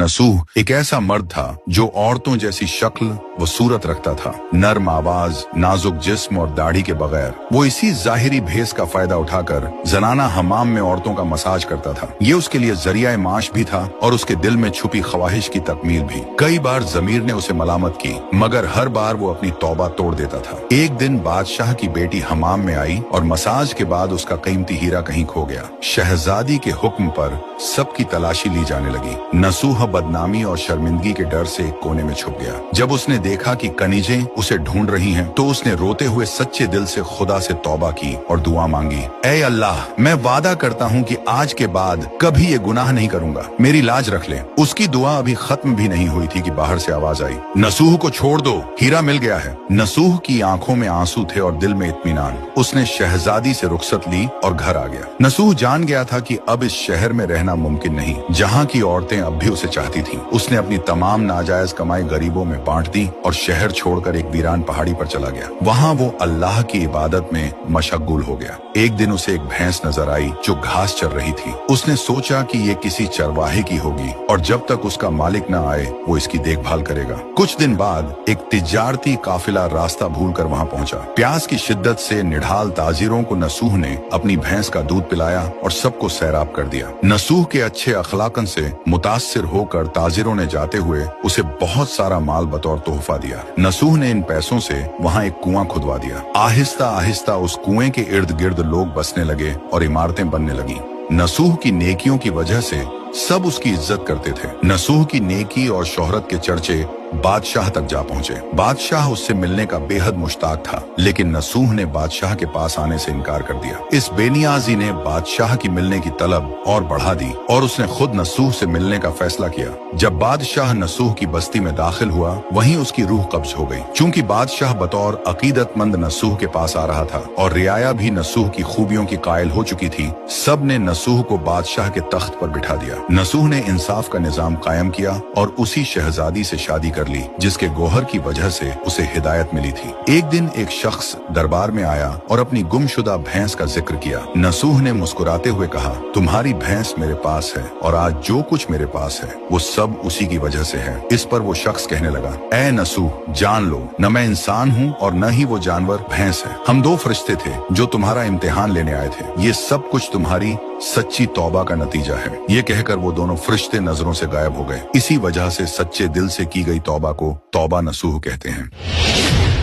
नसूह एक ऐसा मर्द था जो औरतों जैसी शक्ल व सूरत रखता था, नर्म आवाज, नाजुक जिस्म और दाढ़ी के बगैर। वो इसी जाहिरी भेस का फायदा उठाकर जनाना हमाम में औरतों का मसाज करता था। ये उसके लिए जरिया माश भी था और उसके दिल में छुपी ख्वाहिश की तकमील भी। कई बार जमीर ने उसे मलामत की, मगर हर बार वो अपनी तौबा तोड़ देता था। एक दिन बादशाह की बेटी हमाम में आई और मसाज के बाद उसका कीमती हीरा कहीं खो गया। शहजादी के हुक्म पर सबकी तलाशी ली जाने लगी। नसूह बदनामी और शर्मिंदगी के डर से एक कोने में छुप गया। जब उसने देखा कि कनीजें उसे ढूंढ रही हैं, तो उसने रोते हुए सच्चे दिल से खुदा से तौबा की और दुआ मांगी, ऐ अल्लाह, मैं वादा करता हूँ कि आज के बाद कभी ये गुनाह नहीं करूंगा, मेरी लाज रख ले। उसकी दुआ अभी खत्म भी नहीं हुई थी कि बाहर से आवाज आई, नसूह को छोड़ दो, हीरा मिल गया है। नसूह की आंखों में आंसू थे और दिल में इत्मीनान। उसने शहजादी से रुखसत ली और घर आ गया। नसूह जान गया था कि अब इस शहर में रहना मुमकिन नहीं, जहाँ की औरतें अब भी उसे चाहती थीं। उसने अपनी तमाम नाजायज कमाई गरीबों में बांट दी और शहर छोड़कर एक वीरान पहाड़ी पर चला गया। वहाँ वो अल्लाह की इबादत में मशगूल हो गया। एक दिन उसे एक भैंस नजर आई जो घास चर रही थी। उसने सोचा कि ये किसी चरवाहे की होगी और जब तक उसका मालिक न आए वो इसकी देखभाल करेगा। कुछ दिन बाद एक तिजारती काफिला रास्ता भूलकर वहाँ पहुंचा। प्यास की शिद्दत से निढाल ताजिरों को नसूह ने अपनी भैंस का दूध पिलाया और सबको सैराब कर दिया। नसूह के अच्छे अखलाकन से मुतासिर होकर ताजिरों ने जाते हुए उसे बहुत सारा माल बतौर तोहफा दिया। नसूह ने इन पैसों से वहाँ एक कुआं खुदवा दिया। आहिस्ता आहिस्ता उस कुएं के इर्द गिर्द लोग बसने लगे और इमारतें बनने लगी। नसूह की नेकियों की वजह से सब उसकी इज्जत करते थे। नसूह की नेकी और शोहरत के चर्चे बादशाह तक जा पहुंचे। बादशाह उससे मिलने का बेहद मुश्ताक था, लेकिन नसूह ने बादशाह के पास आने से इनकार कर दिया। इस बेनियाजी ने बादशाह की मिलने की तलब और बढ़ा दी और उसने खुद नसूह से मिलने का फैसला किया। जब बादशाह नसूह की बस्ती में दाखिल हुआ, वहीं उसकी रूह कब्ज हो गई। चूंकि बादशाह बतौर अकीदतमंद नसूह के पास आ रहा था और रियाया भी नसूह की खूबियों की कायल हो चुकी थी, सब ने नसूह को बादशाह के तख्त पर बिठा दिया। नसूह ने इंसाफ का निजाम कायम किया और उसी शहजादी से शादी कर ली जिसके गोहर की वजह से उसे हिदायत मिली थी। एक दिन एक शख्स दरबार में आया और अपनी गुमशुदा भैंस का जिक्र किया। नसूह ने मुस्कुराते हुए कहा, तुम्हारी भैंस मेरे पास है और आज जो कुछ मेरे पास है वो सब उसी की वजह से है। इस पर वो शख्स कहने लगा, ऐ नसूह, जान लो, न मैं इंसान हूँ और न ही वो जानवर भैंस है। हम दो फरिश्ते थे जो तुम्हारा इम्तिहान लेने आए थे। ये सब कुछ तुम्हारी सच्ची तौबा का नतीजा है। ये कहकर वो दोनों फरिश्ते नजरों से गायब हो गए। इसी वजह से सच्चे दिल से की गई तौबा को तौबा नसूह कहते हैं।